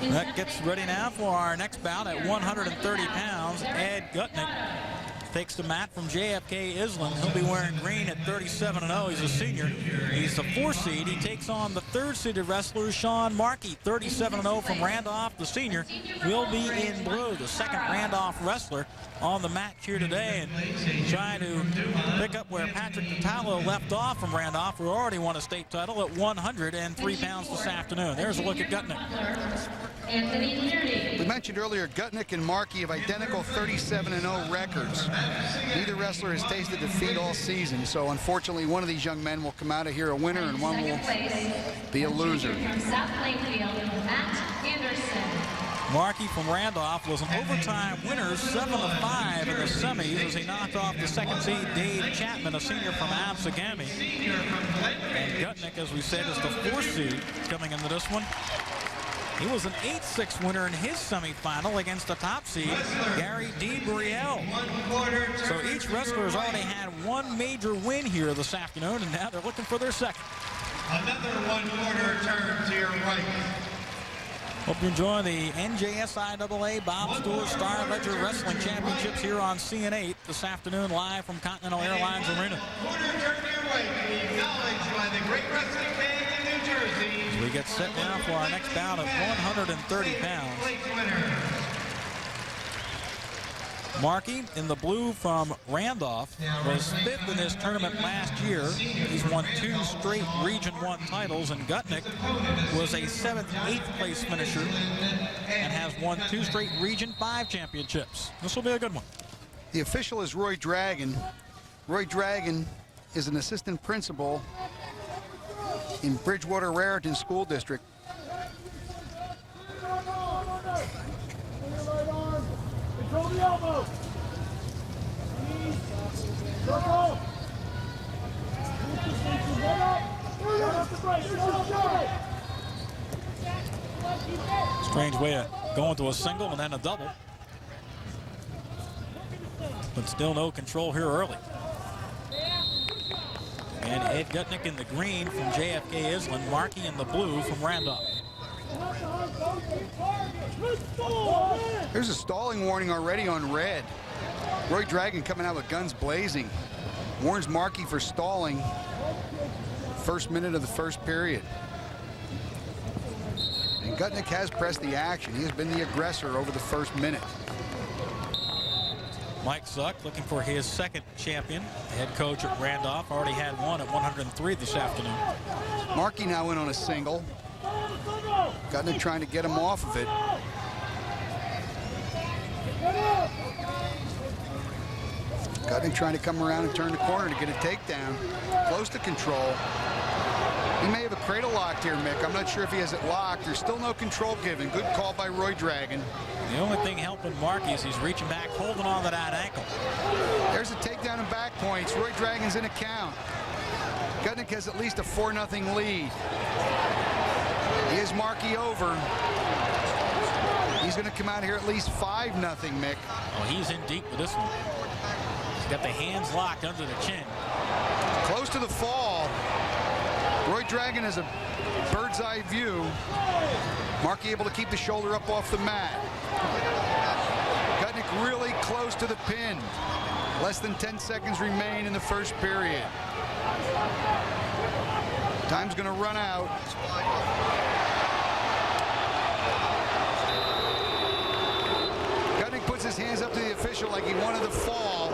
That gets ready now for our next bout at 130 pounds. Ed Gutnick takes the mat from JFK Island. He'll be wearing green at 37-0. He's a senior. He's the 4th seed. He takes on the 3rd-seeded wrestler, Sean Markey, 37-0 from Randolph. The senior will be in blue, the 2nd Randolph wrestler on the match here today, and trying to pick up where Patrick Natalo left off from Randolph, who already won a state title at 103 pounds this afternoon. There's a look at Gutnick. We mentioned earlier, Gutnick and Markey have identical 37-0 records. Neither wrestler has tasted defeat all season, so unfortunately one of these young men will come out of here a winner and one will be a loser. Markey from Randolph was an overtime winner, 7-5 in the semis as he knocked off the 2nd seed Dave Chapman, a senior from Absegami. And Gutnick, as we said, is the 4th seed coming into this one. He was an 8-6 winner in his semifinal against the top seed, Gary DeBrielle. So each wrestler has already had one major win here this afternoon, and now they're looking for their 2nd. Another 1-quarter turn to your right. Hope you're enjoying the NJSIAA Bob Stewart Star Ledger Wrestling Championships here on CN8 this afternoon, live from Continental Airlines Arena. Quarter turn to your right, acknowledged by the great wrestling fans in New Jersey. So we get set now for our next bout at 130 pounds. Markey in the blue from Randolph was 5th in this tournament last year. He's won 2 straight Region 1 titles, and Gutnick was a 7th, 8th place finisher and has won 2 straight Region 5 championships. This will be a good one. The official is Roy Dragon. Roy Dragon is an assistant principal in Bridgewater Raritan School District. Control the elbow. Strange way of going to a single and then a double. But still no control here early. And Ed Gutnick in the green from JFK Island, Markey in the blue from Randolph. There's a stalling warning already on red. Roy Dragon coming out with guns blazing. Warns Markey for stalling. 1st minute of the 1st period. And Gutnick has pressed the action. He has been the aggressor over the 1st minute. Mike Zuck looking for his 2nd champion. Head coach at Randolph already had one at 103 this afternoon. Markey now in on a single. Gutnick trying to get him off of it. Gutnick trying to come around and turn the corner to get a takedown. Close to control. He may have a cradle locked here, Mick. I'm not sure if he has it locked. There's still no control given. Good call by Roy Dragon. The only thing helping Markey is he's reaching back, holding on to that ankle. There's a takedown and back points. Roy Dragon's in a count. Gutnick has at least a 4-0 lead. He is Markey over. He's going to come out here at least 5-0, Mick. Oh, he's in deep with this one. He's got the hands locked under the chin. Close to the fall. Roy Dragon has a bird's eye view. Markey able to keep the shoulder up off the mat. Gutnick really close to the pin. Less than 10 seconds remain in the 1st period. Time's going to run out. Gutnick puts his hands up to the official like he wanted the fall,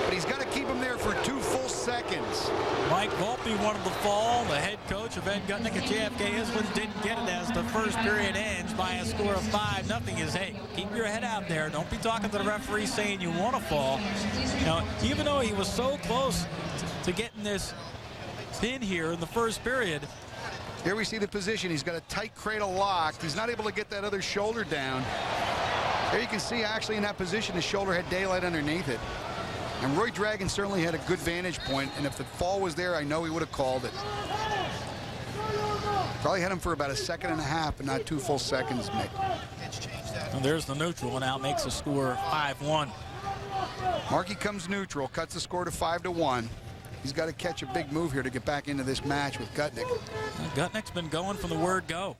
but he's got to keep him there for 2 full seconds. Mike Volpe wanted the fall. The head coach of Ed Gutnick at JFK Island didn't get it as the 1st period ends by a score of 5-0. Is, hey, keep your head out there. Don't be talking to the referee saying you want to fall. Now, even though he was so close to getting this pin here in the 1st period. Here we see the position. He's got a tight cradle locked. He's not able to get that other shoulder down. There you can see actually in that position the shoulder had daylight underneath it. And Roy Dragon certainly had a good vantage point, and if the fall was there, I know he would have called it. Probably had him for about 1.5 seconds, but not 2 full seconds, Mick. And there's the neutral, and now makes the score 5-1. Markey comes neutral, cuts the score to 5-1. He's got to catch a big move here to get back into this match with Gutnick. Gutnick's been going from the word go.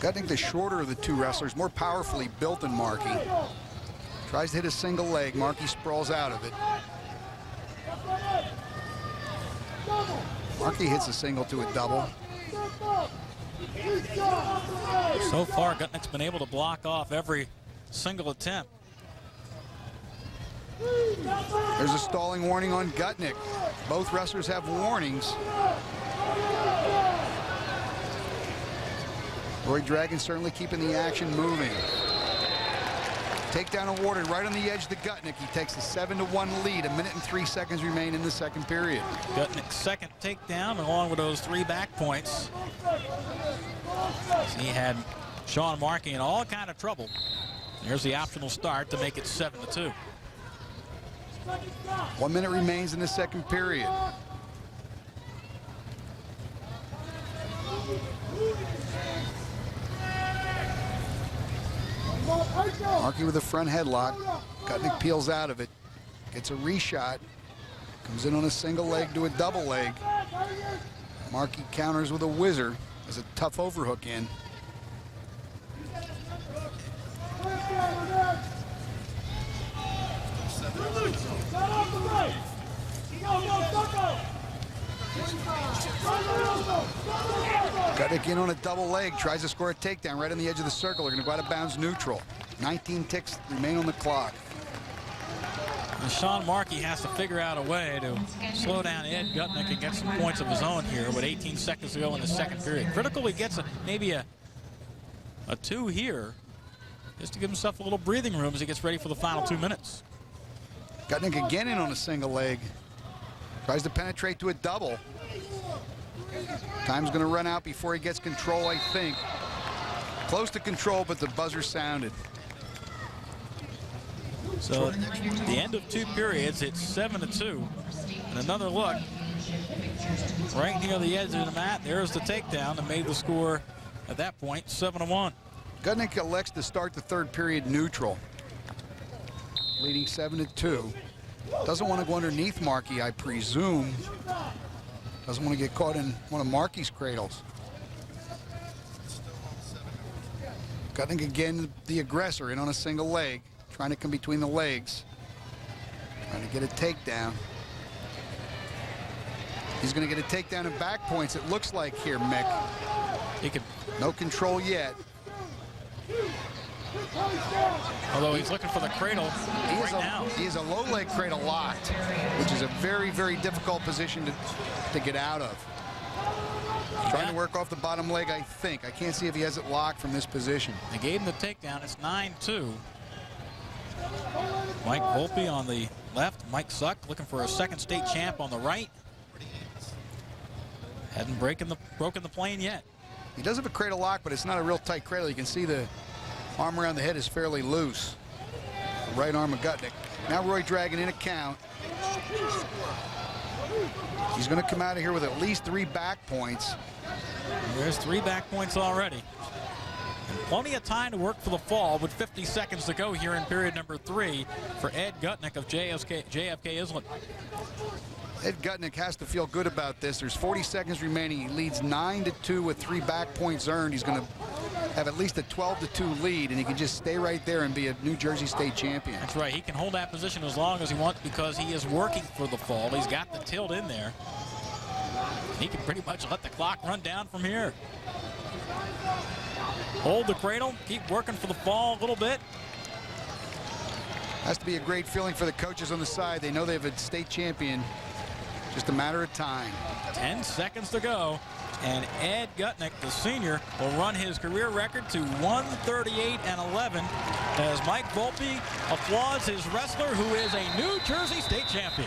Gutnick, the shorter of the two wrestlers, more powerfully built than Markey. Tries to hit a single leg. Markey sprawls out of it. Markey hits a single to a double. So far, Gutnick's been able to block off every single attempt. There's a stalling warning on Gutnick. Both wrestlers have warnings. Roy Dragon certainly keeping the action moving. Takedown awarded right on the edge to Gutnick. He takes a 7-1 lead. 1 minute and 3 seconds remain in the second period. Gutnick's second takedown, along with those 3 back points. He had Sean Markey in all kind of trouble. Here's the optional start to make it 7-2. 1 minute remains in the second period. Markey with a front headlock. Gutnick peels out of it. Gets a reshot. Comes in on a single leg to a double leg. Markey counters with a whizzer. Has a tough overhook in. Gutnick in on a double leg, tries to score a takedown right on the edge of the circle. They're going to go out of bounds neutral. 19 ticks remain on the clock. And Sean Markey has to figure out a way to slow down Ed Gutnick and get some points of his own here with 18 seconds to go in the second period. Critical he gets maybe a 2 here, just to give himself a little breathing room as he gets ready for the final 2 minutes. Gutnick again in on a single leg. Tries to penetrate to a double. Time's going to run out before he gets control, I think. Close to control, but the buzzer sounded. So at the end of 2 periods, it's 7-2. And another look right near the edge of the mat. There's the takedown that made the score at that point 7-1. Gutnick elects to start the third period neutral, leading 7-2. Doesn't want to go underneath Markey, I presume. Doesn't want to get caught in one of Markey's cradles. Gutnick again, the aggressor, in on a single leg, trying to come between the legs, trying to get a takedown. He's going to get a takedown and back points, it looks like here, Mick. He could, no control yet. Although he's looking for the cradle right now. He is a low leg cradle locked, which is a very, very difficult position to get out of. Trying to work off the bottom leg, I think. I can't see if he has it locked from this position. They gave him the takedown. It's 9-2. Mike Volpe on the left. Mike Suck looking for a second state champ on the right. Hadn't broken the plane yet. He does have a cradle lock, but it's not a real tight cradle. You can see the arm around the head is fairly loose. The right arm of Gutnick. Now Roy Dragon in a count. He's going to come out of here with at least 3 back points. There's 3 back points already. And plenty of time to work for the fall with 50 seconds to go here in period number 3 for Ed Gutnick of JFK Island. Ed Gutnick has to feel good about this. There's 40 seconds remaining. He leads 9-2 with 3 back points earned. He's going to have at least a 12-2 lead, and he can just stay right there and be a New Jersey State champion. That's right. He can hold that position as long as he wants because he is working for the fall. He's got the tilt in there. He can pretty much let the clock run down from here. Hold the cradle, keep working for the fall a little bit. Has to be a great feeling for the coaches on the side. They know they have a state champion. Just a matter of time. 10 seconds to go. And Ed Gutnick, the senior, will run his career record to 138-11 as Mike Volpe applauds his wrestler who is a New Jersey State champion.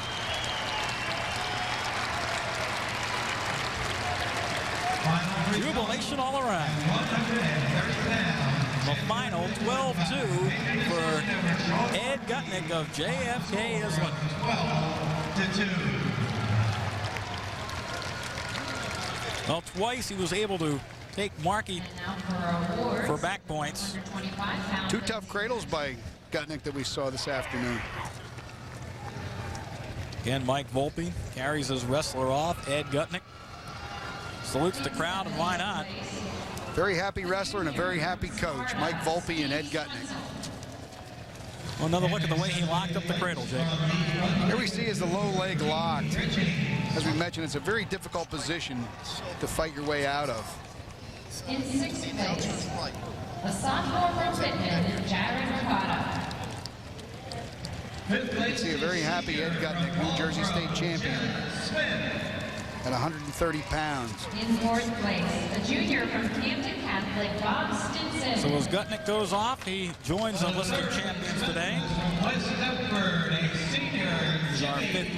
Jubilation all around. The final 12-2 for Ed Gutnick of JFK Island. 12-2. Well, twice he was able to take Markey for back points. 2 tough cradles by Gutnick that we saw this afternoon. Again, Mike Volpe carries his wrestler off. Ed Gutnick salutes the crowd, and why not? Very happy wrestler and a very happy coach, Mike Volpe and Ed Gutnick. Well, another look at the way he locked up the cradle, Jake. Here we see is the low leg locked. As we mentioned, it's a very difficult position to fight your way out of. In 6th place, the sophomore from Pittman, Jared Ricotta. You can see a very happy Ed Gutnick, New Jersey State champion at 130 pounds. In 4th place, a junior from Camden Catholic, Bob Stinson. So as Gutnick goes off, he joins the list of champions today. Placing up third, a senior, He's our 5th champion.